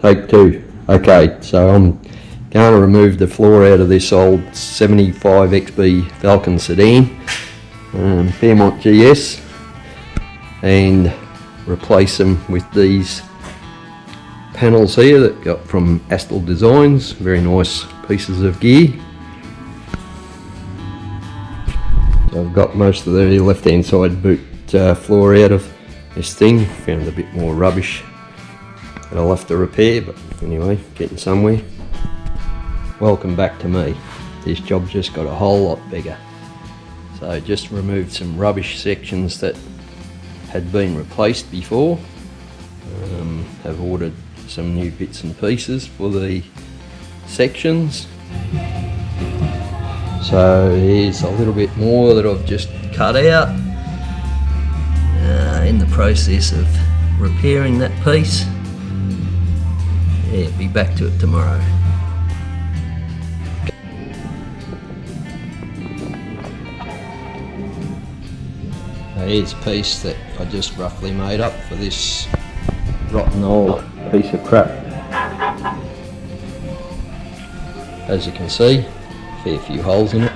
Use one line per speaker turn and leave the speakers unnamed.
Take two. Okay, so I'm going to remove the floor out of this old 75 XB Falcon sedan, Fairmont GS, and replace them with these panels here that got from Astle Designs. Very nice pieces of gear. So I've got most of the left hand side boot floor out of this thing. Found a bit more rubbish that I'll have to repair, but anyway, getting somewhere. Welcome back to me. This job just got a whole lot bigger. So just removed some rubbish sections that had been replaced before. Have ordered some new bits and pieces for the sections. So here's a little bit more that I've just cut out. In the process of repairing that piece. Yeah, be back to it tomorrow. Here's a piece that I just roughly made up for this rotten old piece of crap. As you can see, a fair few holes in it.